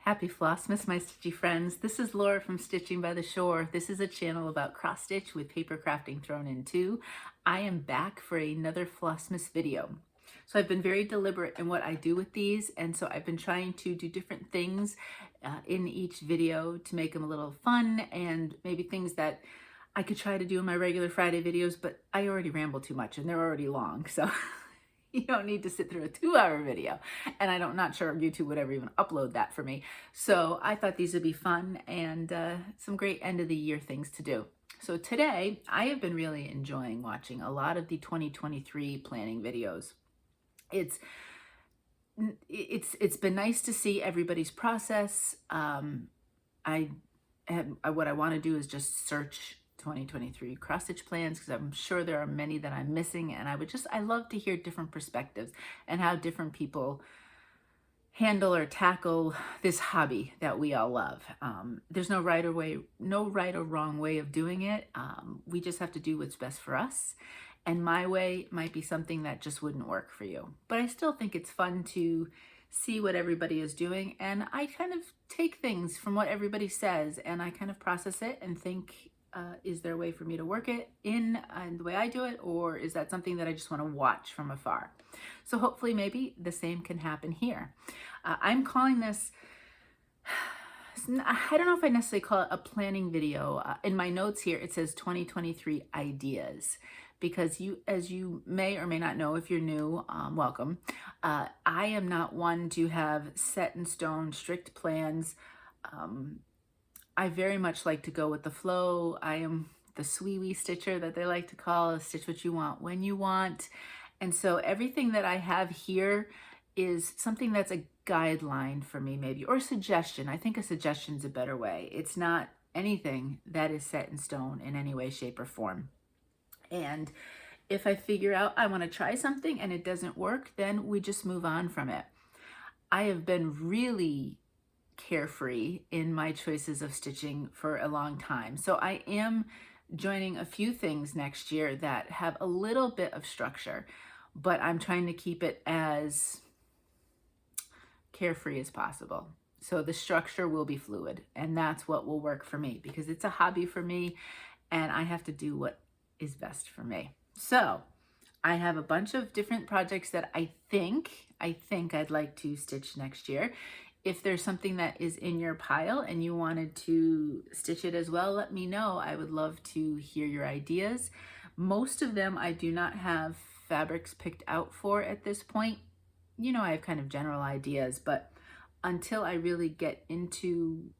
Happy Flossmas, my stitchy friends. This is Laura from Stitching by the Shore. This is a channel about cross stitch with paper crafting thrown in too. I am back for another Flossmas video. So I've been very deliberate in what I do with these, and so I've been trying to do different things in each video to make them a little fun, and maybe things that I could try to do in my regular Friday videos, but I already ramble too much and they're already long, so you don't need to sit through a 2-hour video. And I'm not sure YouTube would ever even upload that for me. So I thought these would be fun and some great end of the year things to do. So today I have been really enjoying watching a lot of the 2023 planning videos. It's been nice to see everybody's process. What I want to do is just search 2023 cross stitch plans because I'm sure there are many that I'm missing, and I love to hear different perspectives and how different people handle or tackle this hobby that we all love. There's no right or wrong way of doing it. We just have to do what's best for us, and my way might be something that just wouldn't work for you. But I still think it's fun to see what everybody is doing, and I kind of take things from what everybody says and I kind of process it and think, is there a way for me to work it in the way I do it, or is that something that I just want to watch from afar? So hopefully maybe the same can happen here. I'm calling this, I don't know if I necessarily call it a planning video. In my notes here, it says 2023 ideas, because as you may or may not know, if you're new, welcome. I am not one to have set in stone, strict plans. I very much like to go with the flow. I am the sweewee stitcher that they like to call, stitch what you want when you want. And so everything that I have here is something that's a guideline for me maybe, or a suggestion. I think a suggestion is a better way. It's not anything that is set in stone in any way, shape, or form. And if I figure out I want to try something and it doesn't work, then we just move on from it. I have been really carefree in my choices of stitching for a long time. So I am joining a few things next year that have a little bit of structure, but I'm trying to keep it as carefree as possible. So the structure will be fluid, and that's what will work for me because it's a hobby for me and I have to do what is best for me. So I have a bunch of different projects that I think I'd like to stitch next year. If there's something that is in your pile and you wanted to stitch it as well, let me know. I would love to hear your ideas. Most of them I do not have fabrics picked out for at this point. You know, I have kind of general ideas, but until I really get into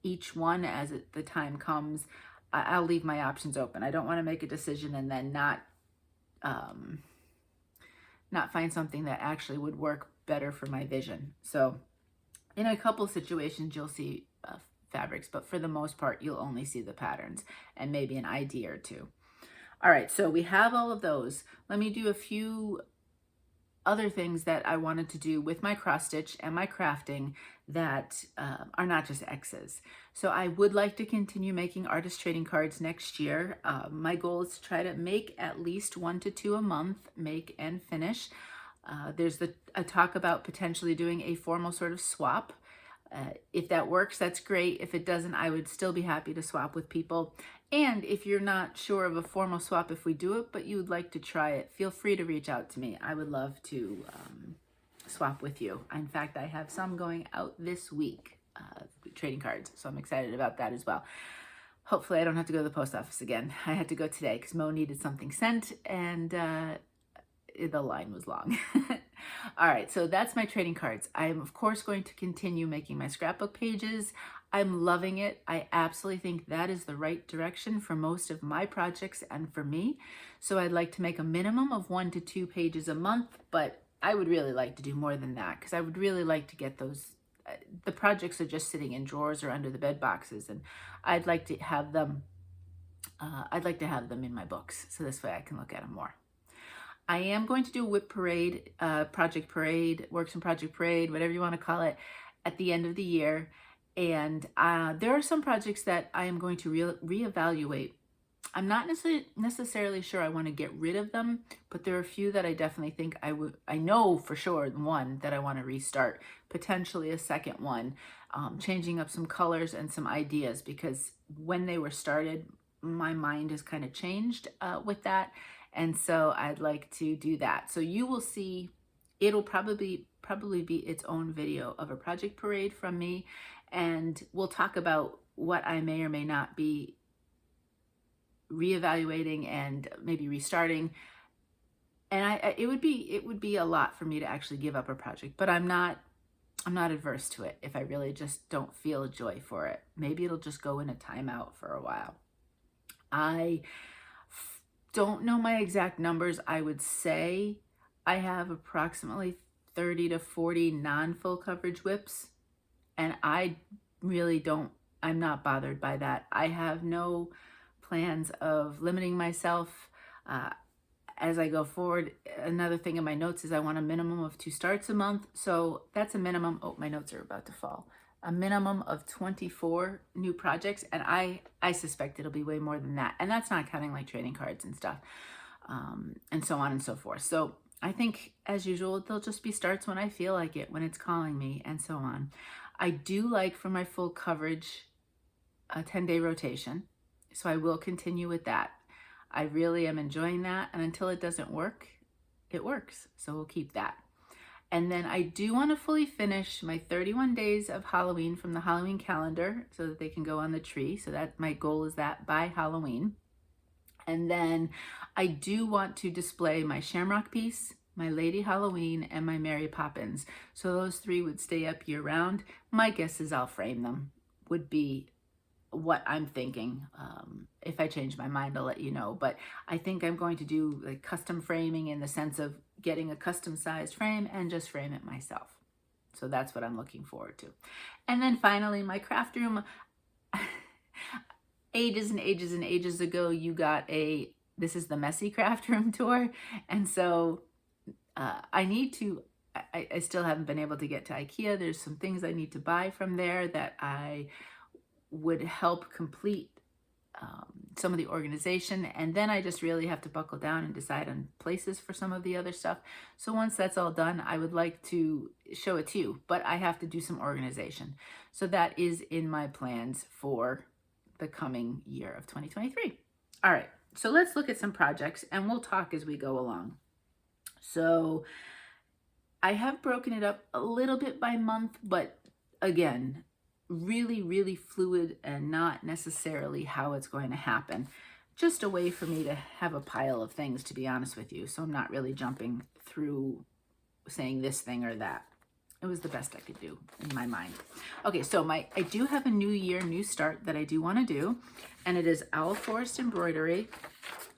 each one as the time comes, I'll leave my options open. I don't want to make a decision and then not find something that actually would work better for my vision. So in a couple situations, you'll see fabrics, but for the most part, you'll only see the patterns and maybe an idea or two. All right, so we have all of those. Let me do a few other things that I wanted to do with my cross stitch and my crafting that are not just X's. So I would like to continue making artist trading cards next year. My goal is to try to make at least 1 to 2 a month, make and finish. There's a talk about potentially doing a formal sort of swap. If that works, that's great. If it doesn't, I would still be happy to swap with people. And if you're not sure of a formal swap if we do it, but you would like to try it, feel free to reach out to me. I would love to swap with you. In fact, I have some going out this week, trading cards, so I'm excited about that as well. Hopefully I don't have to go to the post office again. I had to go today because Mo needed something sent, and the line was long. All right, so that's my trading cards. I am, of course, going to continue making my scrapbook pages. I'm loving it. I absolutely think that is the right direction for most of my projects and for me. So I'd like to make a minimum of 1 to 2 pages a month, but I would really like to do more than that because I would really like to get those. The projects are just sitting in drawers or under the bed boxes, and I'd like to have them. In my books, so this way I can look at them more. I am going to do a WIP parade, project parade, works and project parade, whatever you want to call it, at the end of the year. And there are some projects that I am going to reevaluate I'm not necessarily sure I want to get rid of them, but there are a few that I definitely think I know for sure one that I want to restart, potentially a second one, changing up some colors and some ideas, because when they were started, my mind has kind of changed with that. And so I'd like to do that. So you will see, it'll probably be its own video of a project parade from me. And we'll talk about what I may or may not be reevaluating and maybe restarting. And it would be a lot for me to actually give up a project, but I'm not adverse to it if I really just don't feel joy for it. Maybe it'll just go in a timeout for a while. I don't know my exact numbers. I would say I have approximately 30 to 40 non-full coverage WIPs, and I'm not bothered by that. I have no plans of limiting myself as I go forward. Another thing in my notes is I want a minimum of 2 starts a month. So that's a minimum. Oh, my notes are about to fall. A minimum of 24 new projects. And I suspect it'll be way more than that. And that's not counting like trading cards and stuff, and so on and so forth. So I think, as usual, they'll just be starts when I feel like it, when it's calling me, and so on. I do like, for my full coverage, a 10-day rotation. So I will continue with that. I really am enjoying that. And until it doesn't work, it works. So we'll keep that. And then I do want to fully finish my 31 days of Halloween from the Halloween calendar so that they can go on the tree. So that my goal is that by Halloween. And then I do want to display my Shamrock piece, my Lady Halloween, and my Mary Poppins. So those 3 would stay up year round. My guess is I'll frame them, would be what I'm thinking. If I change my mind, I'll let you know. But I think I'm going to do like custom framing, in the sense of getting a custom sized frame and just frame it myself. So that's what I'm looking forward to. And then finally, my craft room. Ages and ages and ages ago, you got this is the messy craft room tour. And so I still haven't been able to get to IKEA. There's some things I need to buy from there that I would help complete some of the organization. And then I just really have to buckle down and decide on places for some of the other stuff. So once that's all done, I would like to show it to you, but I have to do some organization. So that is in my plans for the coming year of 2023. All right, so let's look at some projects and we'll talk as we go along. So I have broken it up a little bit by month, but again, really, really fluid and not necessarily how it's going to happen. Just a way for me to have a pile of things, to be honest with you. So I'm not really jumping through saying this thing or that. It was the best I could do in my mind. Okay, so I do have a new year, new start that I do want to do, and it is Owl Forest Embroidery,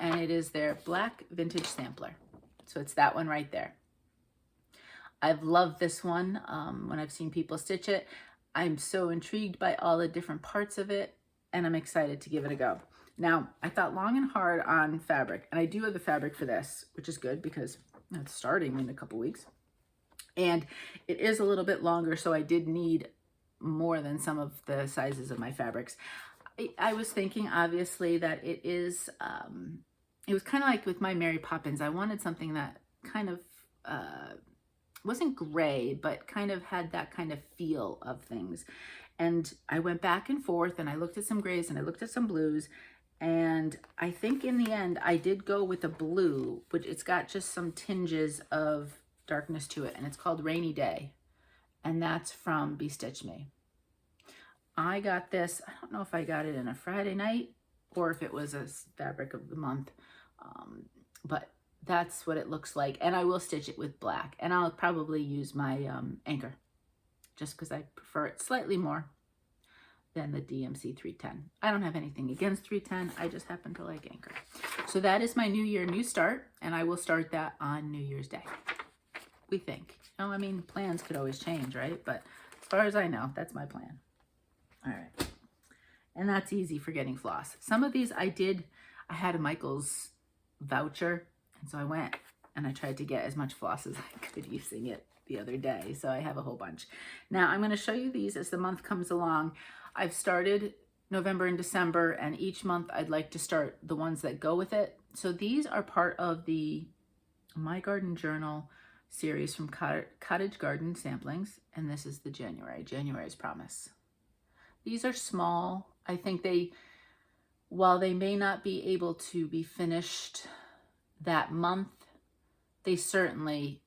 and it is their black vintage sampler. So it's that one right there. I've loved this one when I've seen people stitch it. I'm so intrigued by all the different parts of it, and I'm excited to give it a go. Now, I thought long and hard on fabric, and I do have the fabric for this, which is good because it's starting in a couple weeks. And it is a little bit longer, so I did need more than some of the sizes of my fabrics. I was thinking, obviously, that it was kind of like with my Mary Poppins. I wanted something that kind of wasn't gray, but kind of had that kind of feel of things. And I went back and forth, and I looked at some grays and I looked at some blues, and I think in the end I did go with a blue, but it's got just some tinges of darkness to it, and it's called Rainy Day, and that's from Be Stitch Me. I got this, I don't know if I got it in a Friday night or if it was a fabric of the month, but that's what it looks like. And I will stitch it with black, and I'll probably use my anchor, just because I prefer it slightly more than the DMC 310. I don't have anything against 310, I just happen to like anchor. So that is my new year, new start, and I will start that on New Year's Day, we think. I mean, plans could always change, right? But as far as I know, that's my plan. All right. And that's easy for getting floss. Some of these I had a Michael's voucher, and so I went and I tried to get as much floss as I could using it the other day. So I have a whole bunch. Now I'm going to show you these as the month comes along. I've started November and December, and each month I'd like to start the ones that go with it. So these are part of the My Garden Journal series from Cottage Garden Samplings, and this is the January's Promise. These are small. I think while they may not be able to be finished that month, they certainly,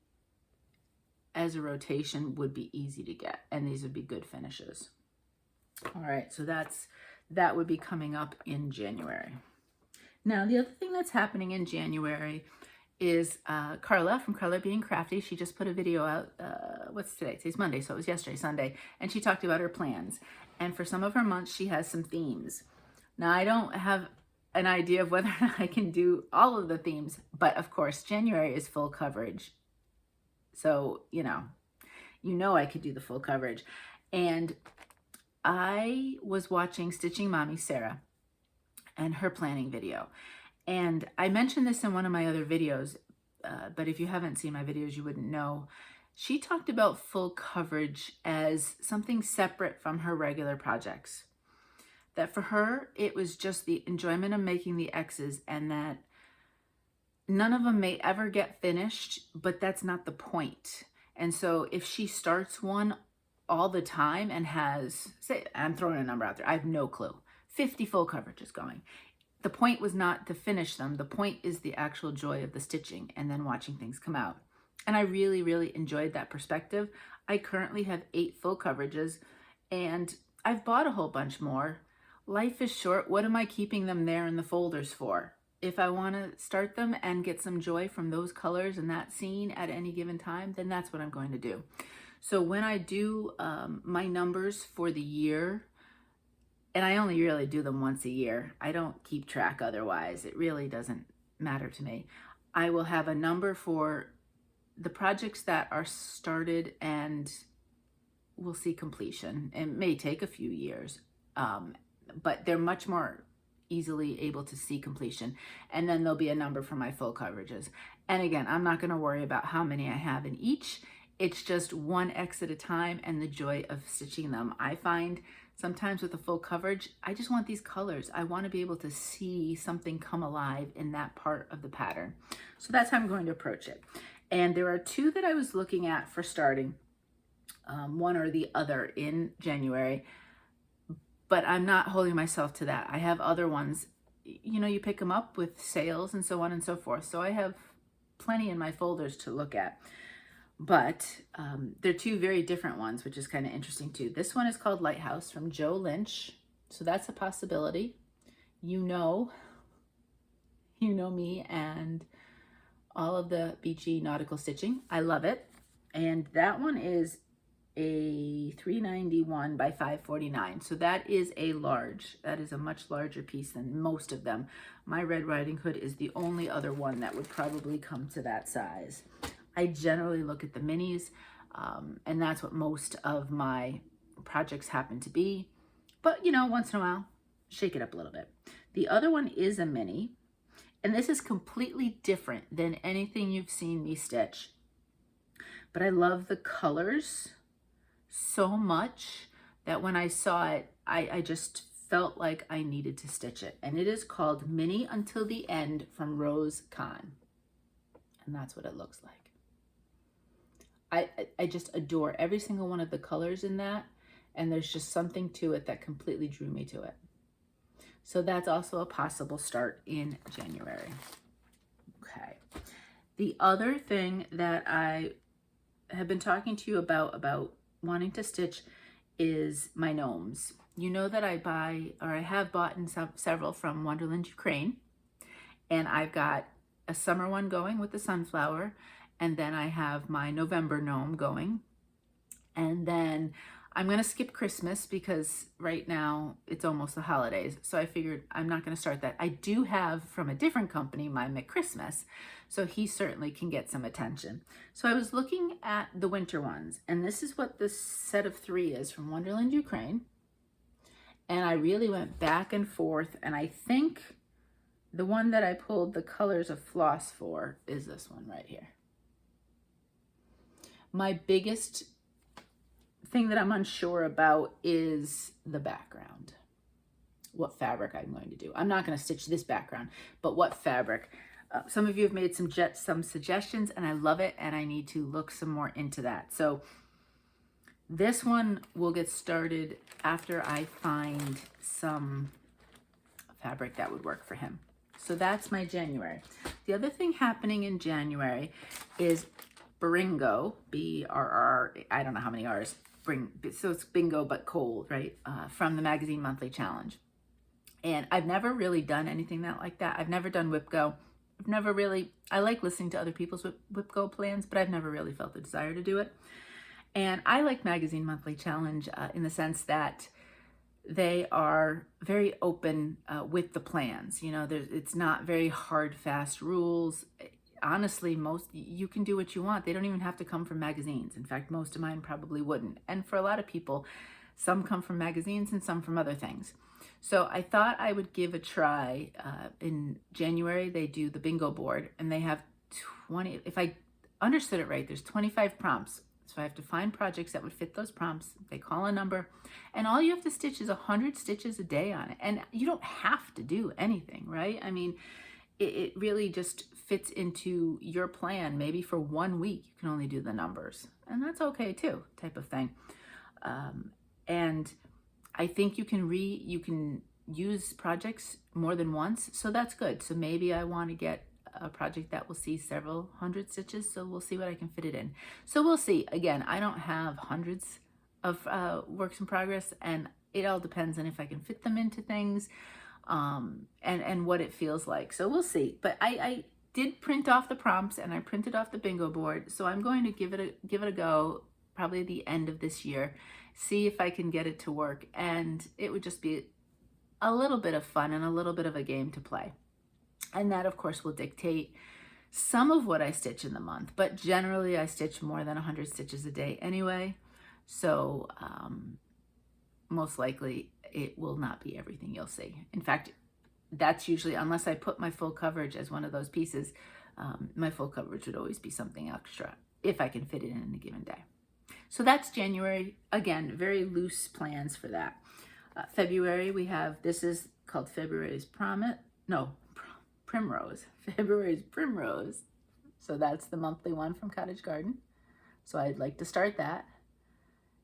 as a rotation, would be easy to get, and these would be good finishes. All right, so that would be coming up in January. Now, the other thing that's happening in January is Carla from Carla Being Crafty. She just put a video out, what's today? Today's Monday, so it was yesterday, Sunday, and she talked about her plans. And for some of her months, she has some themes. Now, I don't have an idea of whether or not I can do all of the themes, but of course, January is full coverage. So, you know I could do the full coverage. And I was watching Stitching Mommy Sarah and her planning video. And I mentioned this in one of my other videos, but if you haven't seen my videos, you wouldn't know. She talked about full coverage as something separate from her regular projects. That for her, it was just the enjoyment of making the X's, and that none of them may ever get finished, but that's not the point. And so if she starts one all the time and has, say, I'm throwing a number out there, I have no clue, 50 full coverages going. The point was not to finish them. The point is the actual joy of the stitching and then watching things come out. And I really, really enjoyed that perspective. I currently have 8 full coverages, and I've bought a whole bunch more. Life is short. What am I keeping them there in the folders for? If I want to start them and get some joy from those colors and that scene at any given time, then that's what I'm going to do. So when I do my numbers for the year, and I only really do them once a year, I don't keep track otherwise. It really doesn't matter to me. I will have a number for the projects that are started and will see completion. It may take a few years, but they're much more easily able to see completion. And then there'll be a number for my full coverages. And again, I'm not going to worry about how many I have in each. It's just one X at a time and the joy of stitching them. I find sometimes with a full coverage, I just want these colors. I want to be able to see something come alive in that part of the pattern. So that's how I'm going to approach it. And there are 2 that I was looking at for starting, one or the other in January, but I'm not holding myself to that. I have other ones, you pick them up with sales and so on and so forth. So I have plenty in my folders to look at. But they're 2 very different ones, which is kind of interesting too. This one is called Lighthouse from Joe Lynch. So that's a possibility. You know me and all of the beachy nautical stitching. I love it. And that one is a 391 by 549. So that is a much larger piece than most of them. My Red Riding Hood is the only other one that would probably come to that size. I generally look at the minis, and that's what most of my projects happen to be. But, once in a while, shake it up a little bit. The other one is a mini, and this is completely different than anything you've seen me stitch. But I love the colors so much that when I saw it, I just felt like I needed to stitch it. And it is called Mini Until the End from Rose Kahn. And that's what it looks like. I just adore every single one of the colors in that, and there's just something to it that completely drew me to it. So that's also a possible start in January. Okay. The other thing that I have been talking to you about wanting to stitch is my gnomes. You know that I have bought in several from Wonderland, Ukraine, and I've got a summer one going with the sunflower. And then I have my November gnome going. And then I'm going to skip Christmas because right now it's almost the holidays. So I figured I'm not going to start that. I do have from a different company my McChristmas. So he certainly can get some attention. So I was looking at the winter ones. And this is what this set of 3 is from Wonderland, Ukraine. And I really went back and forth. And I think the one that I pulled the colors of floss for is this one right here. My biggest thing that I'm unsure about is the background. what fabric I'm going to do. I'm not going to stitch this background, but what fabric. Some of you have made some suggestions, and I love it, and I need to look some more into that. So this one will get started after I find some fabric that would work for him. So that's my January. The other thing happening in January is Bringo, B-R-R, I don't know how many R's, so it's bingo but cold, right? From the Magazine Monthly Challenge. And I've never really done anything like that. I've never done WIP Go. I've never really, I like listening to other people's WIP Go plans, but I've never really felt the desire to do it. And I like Magazine Monthly Challenge in the sense that they are very open with the plans. You know, it's not very hard, fast rules. Honestly, you can do what you want. They don't even have to come from magazines. In fact, most of mine probably wouldn't. And for a lot of people, some come from magazines and some from other things. So I thought I would give a try. In January, they do the bingo board, and they have 20, if I understood it right, there's 25 prompts. So I have to find projects that would fit those prompts. They call a number, and all you have to stitch is 100 stitches a day on it. And you don't have to do anything, right? I mean, it really just fits into your plan. Maybe for 1 week, you can only do the numbers, and that's okay too, type of thing. And I think you can use projects more than once, so that's good. So maybe I want to get a project that will see several hundred stitches, so we'll see what I can fit it in. So we'll see. Again, I don't have hundreds of works in progress, and it all depends on if I can fit them into things, and what it feels like. So we'll see. But I did print off the prompts, and I printed off the bingo board, so I'm going to give it a go probably at the end of this year, see if I can get it to work. And it would just be a little bit of fun and a little bit of a game to play. And that, of course, will dictate some of what I stitch in the month. But generally, I stitch more than 100 stitches a day anyway. So most likely, it will not be everything you'll see. In fact, that's usually, unless I put my full coverage as one of those pieces, my full coverage would always be something extra if I can fit it in a given day. So that's January. Again, very loose plans for that. February, we have, this is called February's Primrose. February's Primrose. So that's the monthly one from Cottage Garden. So I'd like to start that.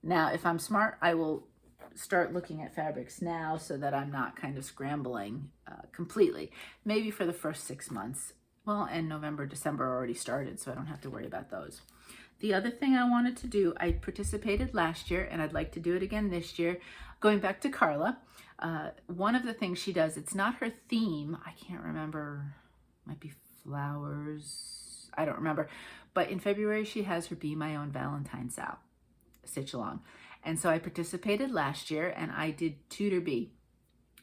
Now, if I'm smart, I will start looking at fabrics now so that I'm not kind of scrambling completely. Maybe for the first 6 months. Well, and November, December already started, so I don't have to worry about those. The other thing I wanted to do, I participated last year, and I'd like to do it again this year. Going back to Carla, one of the things she does, it's not her theme. I can't remember. Might be flowers. I don't remember. But in February, she has her Be My Own Valentine stitch along. And so I participated last year, and I did Tutor Bee.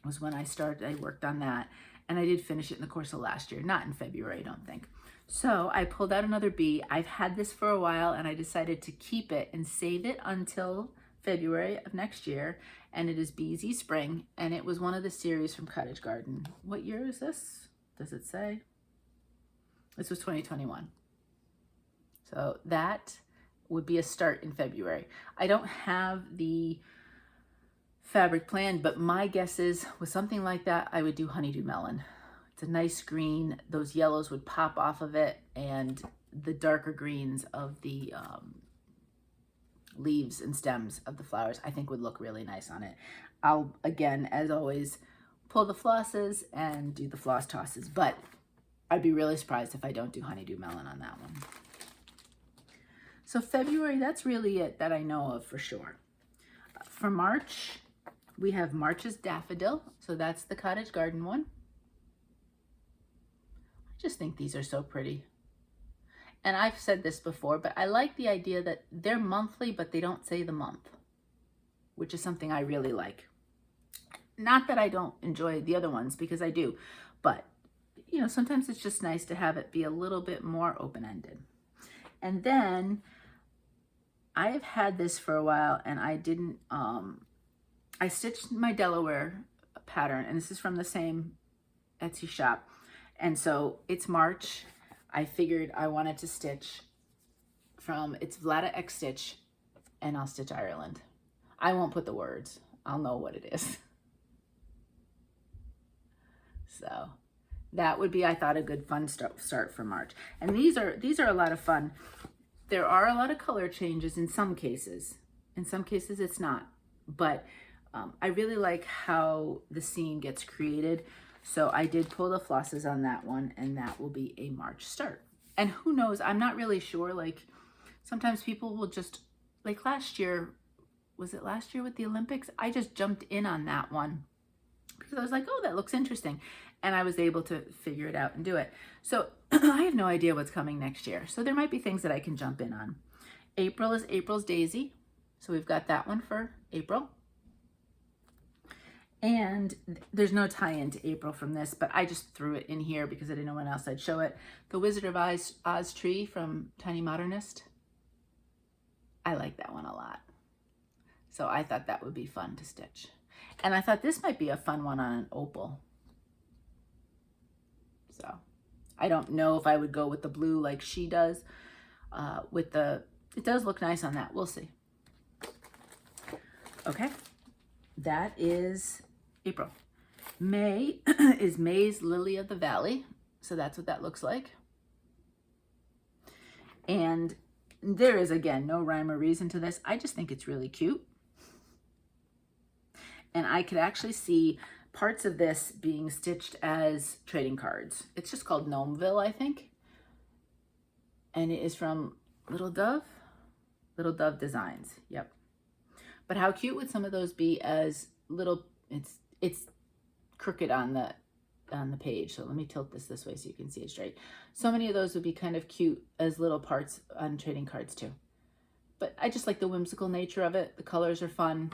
Was when I started. I worked on that, and I did finish it in the course of last year. Not in February, I don't think. So I pulled out another bee. I've had this for a while, and I decided to keep it and save it until February of next year. And it is Beesy Spring, and it was one of the series from Cottage Garden. What year is this? Does it say? This was 2021. So that would be a start in February. I don't have the fabric planned, but my guess is with something like that, I would do Honeydew Melon. It's a nice green. Those yellows would pop off of it, and the darker greens of the leaves and stems of the flowers, I think would look really nice on it. I'll, again, as always, pull the flosses and do the floss tosses, but I'd be really surprised if I don't do Honeydew Melon on that one. So February, that's really it that I know of for sure. For March, we have March's Daffodil. So that's the Cottage Garden one. I just think these are so pretty. And I've said this before, but I like the idea that they're monthly, but they don't say the month, which is something I really like. Not that I don't enjoy the other ones, because I do, but you know, sometimes it's just nice to have it be a little bit more open-ended. And then I've had this for a while, and I didn't, I stitched my Delaware pattern, and this is from the same Etsy shop. And so it's March. I figured I wanted to stitch from, it's Vlada X Stitch, and I'll stitch Ireland. I won't put the words. I'll know what it is. So that would be, I thought, a good fun start for March. And these are a lot of fun. There are a lot of color changes in some cases. In some cases it's not, but I really like how the scene gets created. So I did pull the flosses on that one, and that will be a March start. And who knows, I'm not really sure, like sometimes people will just, like last year, was it last year with the Olympics? I just jumped in on that one because I was like, oh, that looks interesting. And I was able to figure it out and do it. So I have no idea what's coming next year. So there might be things that I can jump in on. April is April's Daisy. So we've got that one for April. And there's no tie-in to April from this, but I just threw it in here because I didn't know when else I'd show it. The Wizard of Oz tree from Tiny Modernist. I like that one a lot. So I thought that would be fun to stitch. And I thought this might be a fun one on an opal. So I don't know if I would go with the blue like she does. It does look nice on that. We'll see. Okay, that is April. May is May's Lily of the Valley. So that's what that looks like. And there is, again, no rhyme or reason to this. I just think it's really cute. And I could actually see parts of this being stitched as trading cards. It's just called Gnomeville, I think. And it is from Little Dove Designs. Yep. But how cute would some of those be as little, it's crooked on the page. So let me tilt this way so you can see it straight. So many of those would be kind of cute as little parts on trading cards too. But I just like the whimsical nature of it. The colors are fun.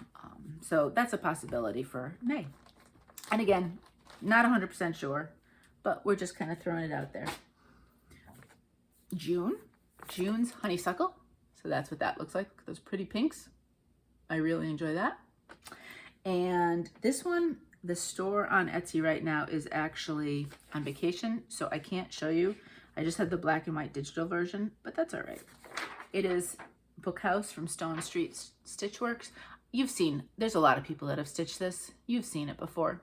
So that's a possibility for May. And again, not 100% sure, but we're just kind of throwing it out there. June's Honeysuckle. So that's what that looks like. Look at those pretty pinks. I really enjoy that. And this one, the store on Etsy right now is actually on vacation, so I can't show you. I just had the black and white digital version, but that's all right. It is Bookhouse from Stone Street Stitchworks. You've seen, there's a lot of people that have stitched this. You've seen it before.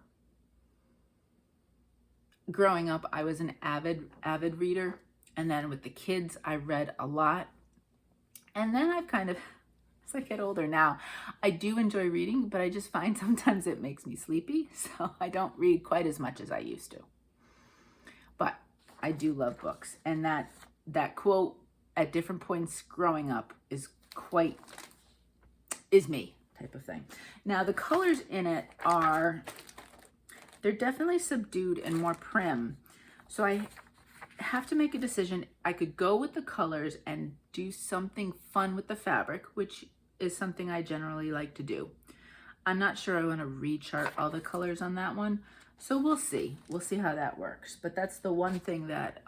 Growing up, I was an avid reader, and then with the kids, I read a lot. And then I've kind of, as I get older now, I do enjoy reading, but I just find sometimes it makes me sleepy, so I don't read quite as much as I used to. But I do love books, and that quote at different points growing up is me type of thing. Now the colors in it they're definitely subdued and more prim. So I have to make a decision. I could go with the colors and do something fun with the fabric, which is something I generally like to do. I'm not sure I want to rechart all the colors on that one. So we'll see. We'll see how that works. But that's the one thing that,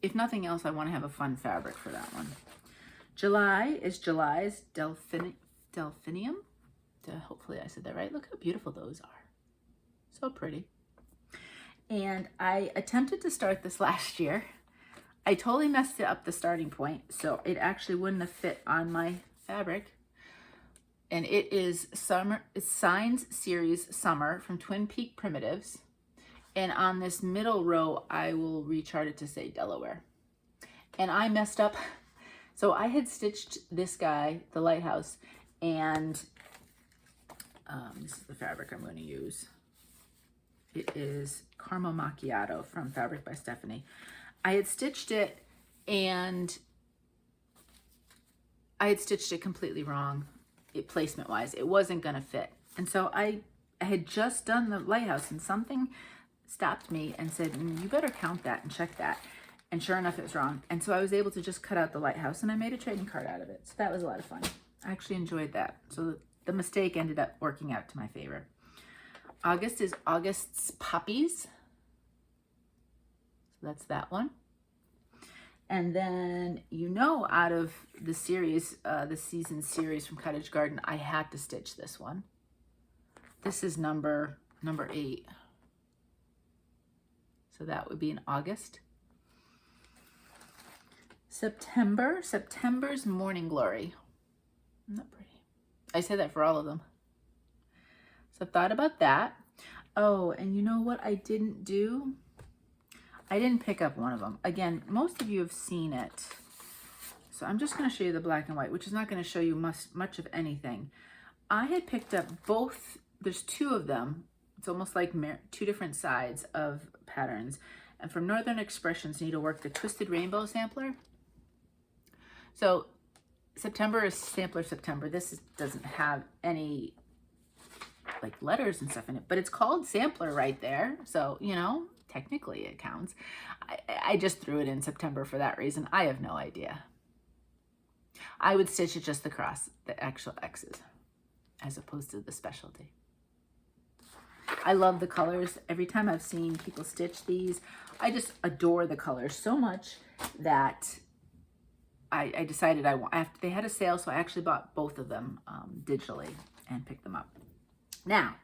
if nothing else, I want to have a fun fabric for that one. July's Delphinium. Hopefully I said that right. Look how beautiful those are. So pretty. And I attempted to start this last year. I totally messed it up the starting point, so it actually wouldn't have fit on my fabric. And it is Signs Series Summer from Twin Peak Primitives. And on this middle row, I will rechart it to say Delaware. And I messed up. So I had stitched this guy, the lighthouse, and this is the fabric I'm going to use. It is Caramel Macchiato from Fabric by Stephanie. I had stitched it, and I had stitched it completely wrong, placement-wise. It wasn't going to fit. And so I had just done the lighthouse, and something stopped me and said, you better count that and check that. And sure enough, it was wrong. And so I was able to just cut out the lighthouse, and I made a trading card out of it. So that was a lot of fun. I actually enjoyed that. So the mistake ended up working out to my favor. August is August's Poppies. So that's that one. And then, out of the series, the season series from Cottage Garden, I had to stitch this one. This is number 8. So that would be in August. September's Morning Glory. Isn't that pretty? I say that for all of them. So I thought about that. Oh, and you know what I didn't do? I didn't pick up one of them. Again, most of you have seen it. So I'm just going to show you the black and white, which is not going to show you much of anything. I had picked up both, there's two of them. It's almost like two different sides of patterns. And from Northern Expressions, Need to Work, the Twisted Rainbow Sampler. So September is Sampler September. This doesn't have any like letters and stuff in it, but it's called Sampler right there. So, you know, technically it counts. I just threw it in September for that reason. I have no idea. I would stitch it just across the actual X's as opposed to the specialty. I love the colors. Every time I've seen people stitch these, I just adore the colors so much that I decided they had a sale, so I actually bought both of them digitally and picked them up. Now,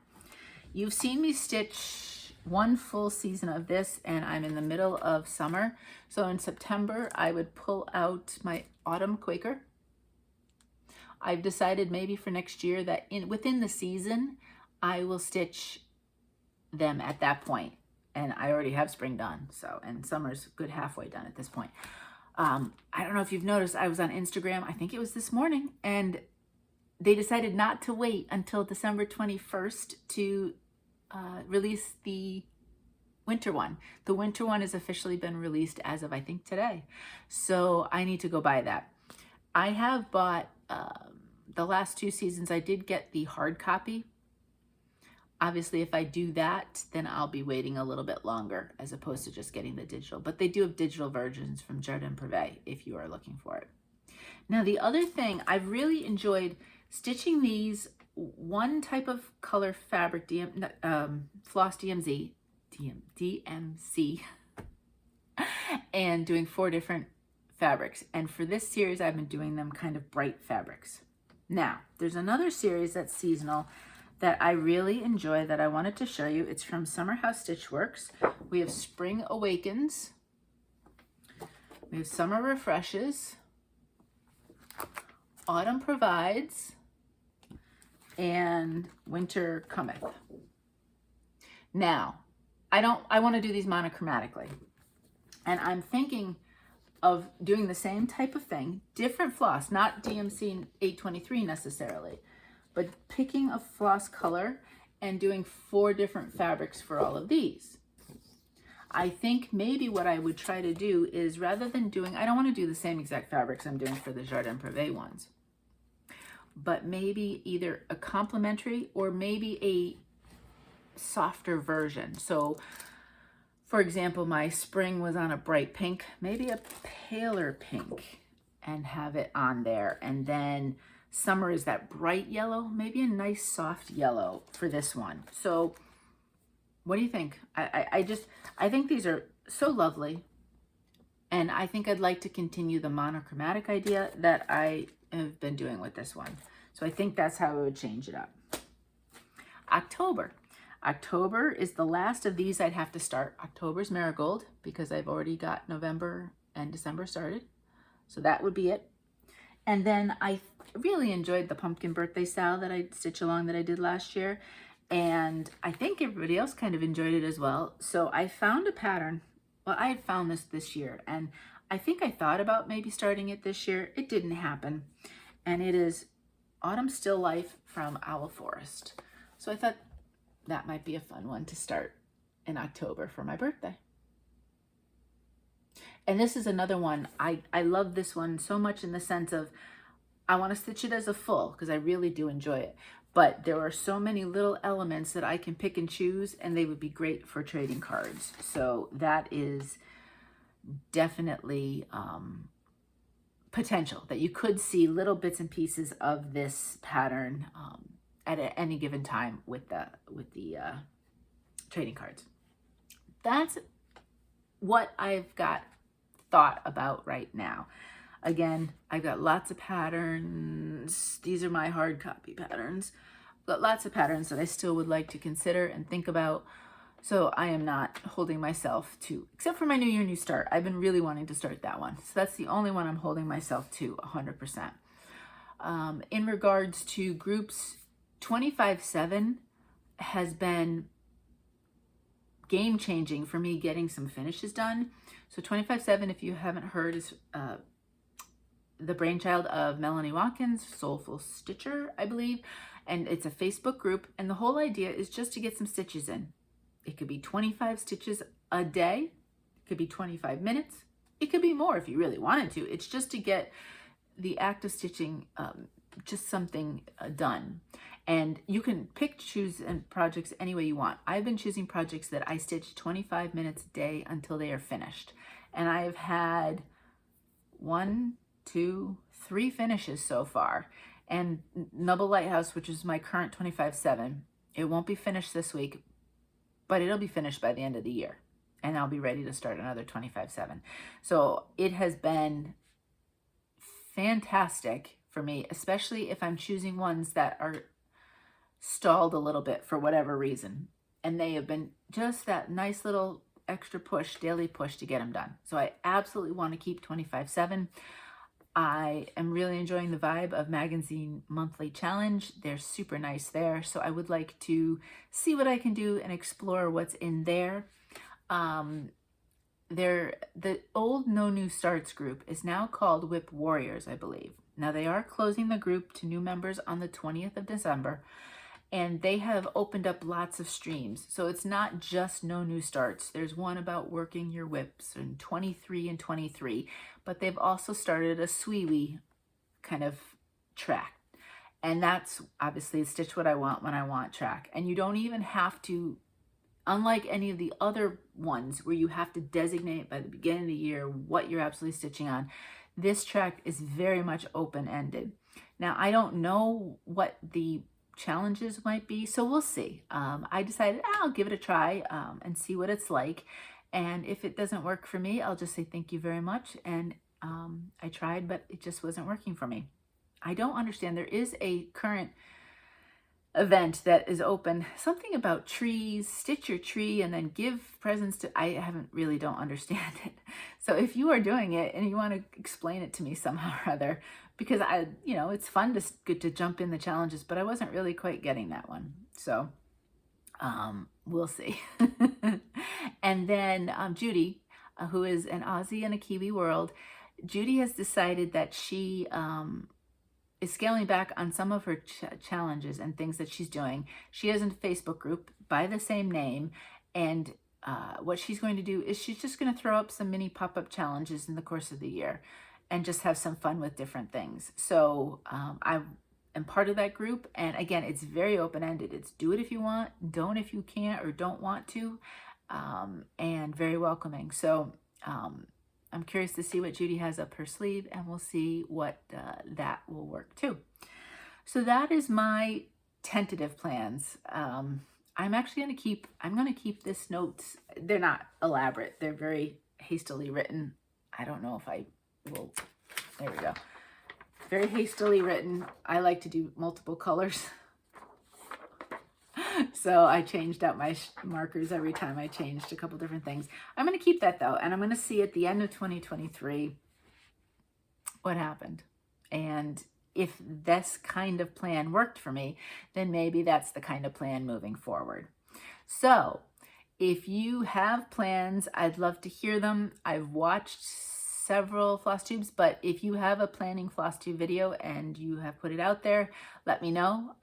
you've seen me stitch one full season of this, and I'm in the middle of summer. So in September, I would pull out my Autumn Quaker. I've decided maybe for next year that within the season, I will stitch them at that point. And I already have spring done, so, and summer's good halfway done at this point. I don't know if you've noticed, I was on Instagram, I think it was this morning, and they decided not to wait until December 21st to release the winter one. The winter one has officially been released as of, I think, today. So I need to go buy that. I have bought the last two seasons. I did get the hard copy. Obviously, if I do that, then I'll be waiting a little bit longer as opposed to just getting the digital. But they do have digital versions from Jardin Privé if you are looking for it. Now, the other thing, I've really enjoyed stitching these one type of color fabric, Floss DMC, and doing 4 different fabrics. And for this series, I've been doing them kind of bright fabrics. Now, there's another series that's seasonal that I really enjoy that I wanted to show you. It's from Summer House Stitch Works. We have Spring Awakens. We have Summer Refreshes. Autumn Provides. And Winter Cometh. Now, I want to do these monochromatically. And I'm thinking of doing the same type of thing, different floss, not DMC 823 necessarily, but picking a floss color and doing 4 different fabrics for all of these. I think maybe what I would try to do is, rather than doing, I don't want to do the same exact fabrics I'm doing for the Jardin Privé ones, but maybe either a complementary or maybe a softer version. So for example, my spring was on a bright pink, maybe a paler pink, and have it on there. And then summer is that bright yellow, maybe a nice soft yellow for this one. So what do you think? I think these are so lovely. And I think I'd like to continue the monochromatic idea that I have been doing with this one. So I think that's how I would change it up. October. October is the last of these I'd have to start. October's Marigold, because I've already got November and December started. So that would be it. And then I really enjoyed the pumpkin birthday style that I stitched along that I did last year. And I think everybody else kind of enjoyed it as well. So I found a pattern. Well, I had found this year, and I think I thought about maybe starting it this year. It didn't happen. And it is Autumn Still Life from Owl Forest. So I thought that might be a fun one to start in October for my birthday. And this is another one. I love this one so much in the sense of I want to stitch it as a full because I really do enjoy it. But there are so many little elements that I can pick and choose, and they would be great for trading cards. So that is definitely potential that you could see little bits and pieces of this pattern at any given time with the trading cards. That's what I've got thought about right now. Again, I've got lots of patterns. These are my hard copy patterns. But lots of patterns that I still would like to consider and think about. So I am not holding myself to, except for my New Year, New Start. I've been really wanting to start that one. So that's the only one I'm holding myself to 100%. In regards to groups, 25/7 has been game changing for me getting some finishes done. So 25/7, if you haven't heard, is the brainchild of Melanie Watkins, Soulful Stitcher, I believe. And it's a Facebook group. And the whole idea is just to get some stitches in. It could be 25 stitches a day. It could be 25 minutes. It could be more if you really wanted to. It's just to get the act of stitching, just something done. And you can pick, choose, and projects any way you want. I've been choosing projects that I stitch 25 minutes a day until they are finished. And I've had 1, 2, 3 finishes so far. And Nubble Lighthouse, which is my current 25/7, it won't be finished this week, but it'll be finished by the end of the year. And I'll be ready to start another 25/7. So it has been fantastic for me, especially if I'm choosing ones that are stalled a little bit for whatever reason. And they have been just that nice little extra push, daily push to get them done. So I absolutely want to keep 25/7. I am really enjoying the vibe of Magazine Monthly Challenge. They're super nice there. So I would like to see what I can do and explore what's in there. The old No New Starts group is now called WIP Warriors, I believe. Now they are closing the group to new members on the 20th of December, and they have opened up lots of streams. So it's not just No New Starts. There's one about working your whips and 23 and 23, but they've also started a Sweewie kind of track. And that's obviously Stitch What I Want When I Want track. And you don't even have to, unlike any of the other ones where you have to designate by the beginning of the year what you're absolutely stitching on, this track is very much open-ended. Now, I don't know what the challenges might be, so we'll see. I decided I'll give it a try and see what it's like. And if it doesn't work for me, I'll just say thank you very much. And I tried, but it just wasn't working for me. I don't understand. There is a current event that is open, something about trees, stitch your tree and then give presents to, don't understand it. So if you are doing it and you want to explain it to me somehow or other, because it's fun to get to jump in the challenges, but I wasn't really quite getting that one. So we'll see. And then Judy, who is an Aussie in a Kiwi world, Judy has decided that she is scaling back on some of her challenges and things that she's doing. She has a Facebook group by the same name, and what she's going to do is she's just going to throw up some mini pop-up challenges in the course of the year and just have some fun with different things. So I am part of that group, and again, it's very open-ended. It's do it if you want, don't if you can't or don't want to, and very welcoming. So I'm curious to see what Judy has up her sleeve, and we'll see what that will work too. So that is my tentative plans. I'm going to keep this notes. They're not elaborate. They're very hastily written. I don't know if I will. There we go. Very hastily written. I like to do multiple colors. So I changed out my markers every time I changed a couple different things. I'm going to keep that though, and I'm going to see at the end of 2023 what happened. And if this kind of plan worked for me, then maybe that's the kind of plan moving forward. So if you have plans, I'd love to hear them. I've watched several floss tubes, but if you have a planning floss tube video and you have put it out there, let me know.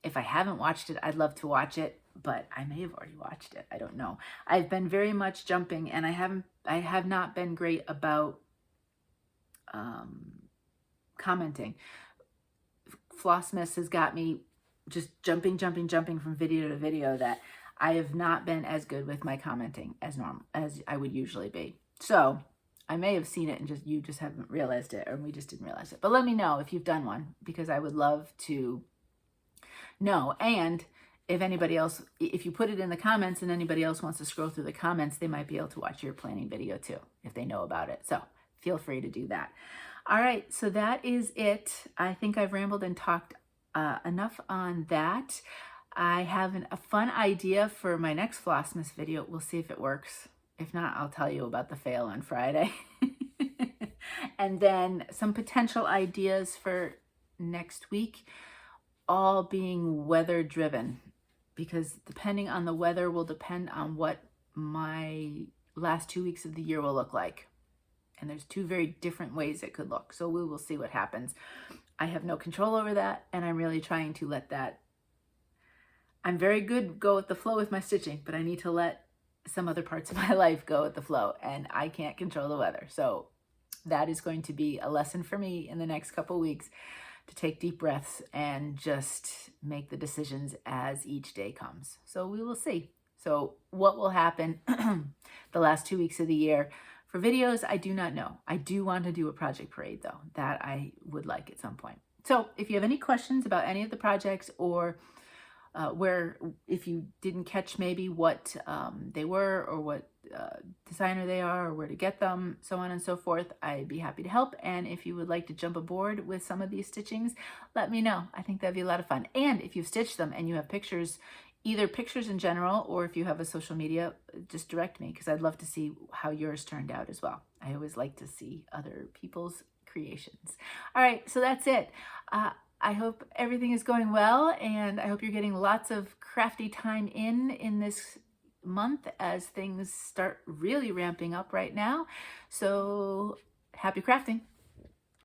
If I haven't watched it, I'd love to watch it, but I may have already watched it. I don't know. I've been very much jumping, and I have not been great about commenting. Flossmas has got me just jumping from video to video, that I have not been as good with my commenting as I would usually be. So I may have seen it and you just haven't realized it, or we just didn't realize it. But let me know if you've done one, because I would love to know. And if anybody else, if you put it in the comments and anybody else wants to scroll through the comments, they might be able to watch your planning video too, if they know about it. So feel free to do that. All right, so that is it. I think I've rambled and talked enough on that. I have a fun idea for my next Flossmas video. We'll see if it works. If not, I'll tell you about the fail on Friday. And then some potential ideas for next week, all being weather driven. because depending on the weather will depend on what my last 2 weeks of the year will look like. And there's two very different ways it could look. So we will see what happens. I have no control over that, and I'm really trying to let that, I'm very good go with the flow with my stitching, but I need to let some other parts of my life go with the flow, and I can't control the weather. So that is going to be a lesson for me in the next couple weeks, to take deep breaths and just make the decisions as each day comes. So we will see. So what will happen the last 2 weeks of the year? For videos, I do not know. I do want to do a project parade though. That I would like at some point. So if you have any questions about any of the projects, or if you didn't catch maybe what they were, or what designer they are, or where to get them, so on and so forth, I'd be happy to help. And if you would like to jump aboard with some of these stitchings, let me know. I think that'd be a lot of fun. And if you've stitched them and you have pictures, either pictures in general, or if you have a social media, just direct me, because I'd love to see how yours turned out as well. I always like to see other people's creations. All right, so that's it. I hope everything is going well, and I hope you're getting lots of crafty time in this month as things start really ramping up right now. So happy crafting.